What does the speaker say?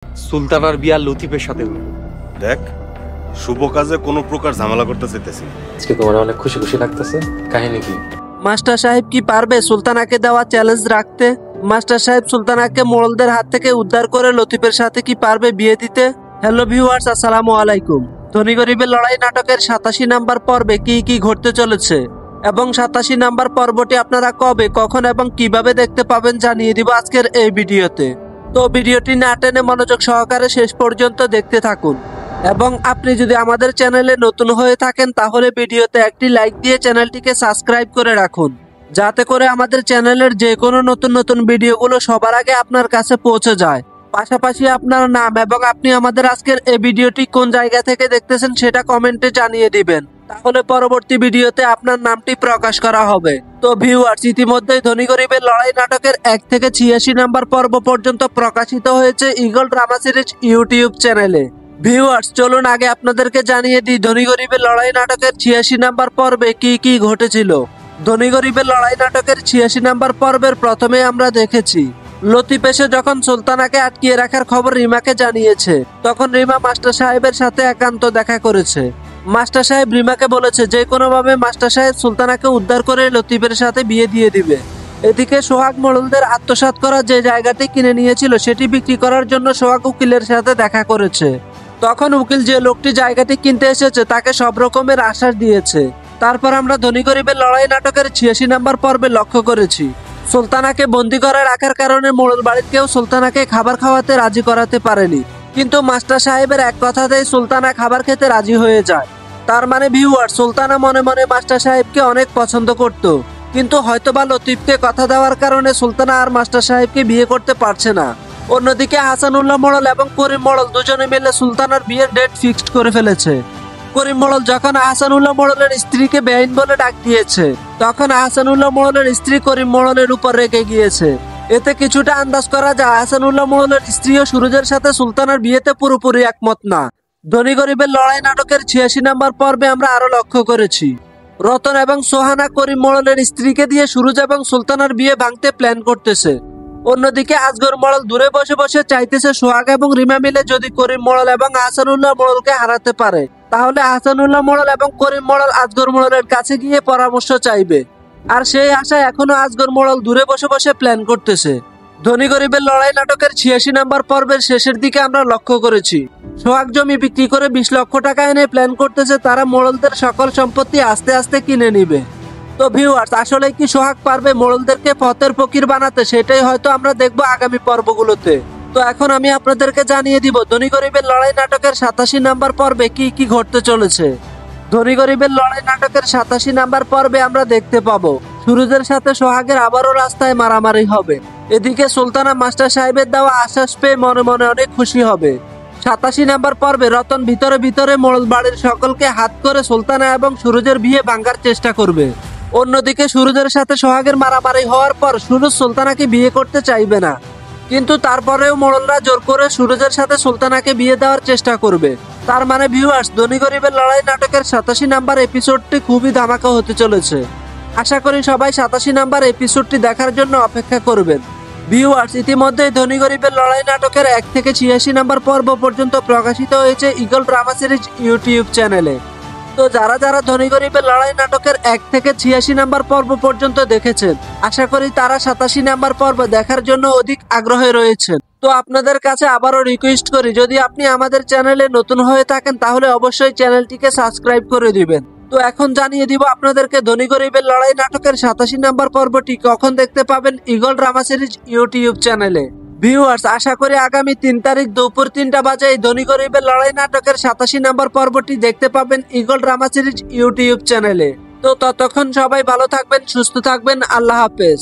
সুলতানার বিয়া লতিফের সাথে হইল। দেখ, শুভ কাজে কোনো প্রকার ঝামেলা করতে চাইতেছি না। আজকে তোমার অনেক খুশি খুশি লাগতেছে, কাহিনী কি? মাস্টার সাহেব কি পারবে সুলতানাকে দেওয়া চ্যালেঞ্জ রাখতে? মাস্টার সাহেব সুলতানাকে মোড়লদের হাত থেকে উদ্ধার করে লতিফের সাথে কি পারবে বিয়ে দিতে? হ্যালো ভিউয়ার্স, আসসালামু আলাইকুম। ধনী গরিবের লড়াই নাটকের 87 নাম্বার পর্বে কি কি ঘটতে চলেছে এবং 87 নাম্বার পর্বটি আপনারা কবে, কখন এবং কিভাবে দেখতে পাবেন জানিয়ে দিব আজকের এই ভিডিওতে। তো ভিডিওটি না টেনে মনোযোগ সহকারে শেষ পর্যন্ত দেখতে থাকুন। এবং আপনি যদি আমাদের চ্যানেলে নতুন হয়ে থাকেন তাহলে ভিডিওতে একটি লাইক দিয়ে চ্যানেলটিকে সাবস্ক্রাইব করে রাখুন, যাতে করে আমাদের চ্যানেলের যে কোনো নতুন নতুন ভিডিওগুলো সবার আগে আপনার কাছে পৌঁছে যায়। পাশাপাশি আপনার নাম এবং আপনি আমাদের আজকের এই ভিডিওটি কোন জায়গা থেকে দেখতেছেন সেটা কমেন্টে জানিয়ে দিবেন, তাহলে পরবর্তী ভিডিওতে আপনার নামটি প্রকাশ করা হবে। তো ভিউয়ার্স, ইতিমধ্যেই ধনী গরিবের লড়াই নাটকের 1 থেকে 86 নাম্বার পর্ব পর্যন্ত প্রকাশিত হয়েছে ঈগল ড্রামা সিরিজ ইউটিউব চ্যানেলে। ভিউয়ার্স, চলুন আগে আপনাদেরকে জানিয়ে দিই ধনী গরিবের লড়াই নাটকের 86 নাম্বার পর্বে কি কি ঘটেছিল। ধনী গরিবের লড়াই নাটকের 86 নাম্বার পর্বের প্রথমে আমরা দেখেছি লতিফ এসে যখন সুলতানাকে আটকিয়ে রাখার খবর রিমাকে জানিয়েছে, তখন রিমা মাস্টার সাহেবের সাথে একান্ত দেখা করেছে। মাস্টার সাহেব রিমাকে বলেছে যে কোনোভাবে মাস্টার সাহেব সুলতানাকে উদ্ধার করে লতিফের সাথে বিয়ে দিয়ে দিবে। এদিকে সোহাগ মোড়লদের আত্মসাৎ করা যে জায়গাটি কিনে নিয়েছিল সেটি বিক্রি করার জন্য সোহাগ উকিলের সাথে দেখা করেছে। তখন উকিল যে লোকটি জায়গাটি কিনতে এসেছে তাকে সব রকমের আশ্বাস দিয়েছে। তারপর আমরা ধনী গরিবের লড়াই নাটকের 86 নাম্বার পর্বে লক্ষ্য করেছি সুলতানাকে বন্দি করে রাখার কারণে মোড়ল বাড়ির কেউ সুলতানাকে খাবার খাওয়াতে রাজি করাতে পারেনি, কিন্তু মাস্টার সাহেবের এক কথাতেই সুলতানা খাবার খেতে রাজি হয়ে যায়। তার মানে ভিউয়ার, সুলতানা মনে মনে মাস্টার সাহেবকে অনেক পছন্দ করত, কিন্তু হয়তোবা লতিফকে কথা দেওয়ার কারণে সুলতানা আর মাস্টার সাহেবকে বিয়ে করতে পারছে না। অন্যদিকে হাসানুল্লাহ মোড়ল এবং করিম মোড়ল দুজনে মিলে সুলতানার বিয়ের ডেট ফিক্সড করে ফেলেছে। করিম মোড়ল যখন আহসানুল্লাহ মোড়লের স্ত্রীকে বেআইন বলে ডাক দিয়েছে, তখন আহসানুল্লাহ মোড়লের স্ত্রী করিম মোড়লের উপর রেগে গিয়েছে। এতে কিছুটা আন্দাজ করা যায় আহসানুল্লাহ মোড়লের স্ত্রীও সুরজের সাথে সুলতানার বিয়েতে পুরোপুরি একমত না। ধনী গরিবের লড়াই নাটকের 86 নাম্বার পর্বে আমরা আরো লক্ষ্য করেছি রতন এবং সোহানা করিম মোড়লের স্ত্রীকে দিয়ে সুরজ এবং সুলতানার বিয়ে ভাঙতে প্ল্যান করতেছে। অন্যদিকে আজগর মোড়ল দূরে বসে বসে চাইতেছে সোহাগ এবং রিমা মিলে যদি করিম মোড়ল এবং আহসানুল্লাহ মোড়লকে হারাতে পারে, তাহলে আহসানুল্লাহ মোড়ল এবং করিম মোড়ল আজগর মোড়লের কাছে গিয়ে পরামর্শ চাইবে। আর সেই আশায় এখনো আজগর মোড়ল দূরে বসে বসে প্ল্যান করতেছে। ধনী গরিবের লড়াই নাটকের 86 নাম্বার পর্বের শেষের দিকে আমরা লক্ষ্য করেছি সোহাগ জমি বিক্রি করে 20 লক্ষ টাকা এনে প্ল্যান করতেছে তারা মোড়লদের সকল সম্পত্তি আস্তে আস্তে কিনে নিবে। তো ভিউয়ার্স, আসলে কি সোহাগ পারবে মোড়লদেরকে পথের ফকির বানাতে? সেটাই হয়তো আমরা দেখবো আগামী পর্বগুলোতে। তো এখন আমি আপনাদেরকে জানিয়ে দিব ধনী গরিবের লড়াই নাটকের 87 নাম্বার পর্বে কি কি ঘটতে চলেছে। ধনী গরিবের লড়াই নাটকের 87 নাম্বার পর্বে আমরা দেখতে পাবো সুরজের সাথে সোহাগের আবারও রাস্তায় মারামারি হবে। এদিকে সুলতানা মাস্টার সাহেবের দেওয়া আশ্বাস পেয়ে মনে মনে অনেক খুশি হবে। 87 নাম্বার পর্বে রতন ভিতরে ভিতরে মোড়ল বাড়ির সকলকে হাত করে সুলতানা এবং সুরজের বিয়ে ভাঙার চেষ্টা করবে। অন্যদিকে সুরজের সাথে সোহাগের মারামারি হওয়ার পর সুরজ সুলতানাকে বিয়ে করতে চাইবে না, কিন্তু তারপরেও মোড়লরা জোর করে সুরজের সাথে সুলতানাকে বিয়ে দেওয়ার চেষ্টা করবে। তার মানে ভিউয়ার্স, ধনী গরিবের লড়াই নাটকের 87 নাম্বার এপিসোডটি খুবই ধামাকা হতে চলেছে। আশা করি সবাই 87 নাম্বার এপিসোডটি দেখার জন্য অপেক্ষা করবেন। ভিউয়ার্স, ইতিমধ্যেই ধনী গরিবের লড়াই নাটকের 1 থেকে 86 নাম্বার পর্ব পর্যন্ত প্রকাশিত হয়েছে ঈগল ড্রামা সিরিজ ইউটিউব চ্যানেলে। তো যারা যারা ধনী গরিবের লড়াই নাটকের 1 থেকে 86 নাম্বার পর্ব পর্যন্ত দেখেছেন, আশা করি তারা 87 নাম্বার পর্ব দেখার জন্য অধিক আগ্রহে রয়েছেন। তো আপনাদের কাছে আবারও রিকোয়েস্ট করি, যদি আপনি আমাদের চ্যানেলে নতুন হয়ে থাকেন তাহলে অবশ্যই চ্যানেলটিকে সাবস্ক্রাইব করে দিবেন। তো এখন জানিয়ে দিব আপনাদেরকে ধনী গরিবের লড়াই নাটকের 87 নাম্বার পর্বটি কখন দেখতে পাবেন ঈগল ড্রামা সিরিজ ইউটিউব চ্যানেলে। ভিউয়ার্স, আশা করি আগামী 3 তারিখ দুপুর 3টা বাজে এই ধনী গরিবের লড়াই নাটকের 87 নাম্বার পর্বটি দেখতে পাবেন ঈগল ড্রামা সিরিজ ইউটিউব চ্যানেলে। তো ততক্ষণ সবাই ভালো থাকবেন, সুস্থ থাকবেন। আল্লাহ হাফেজ।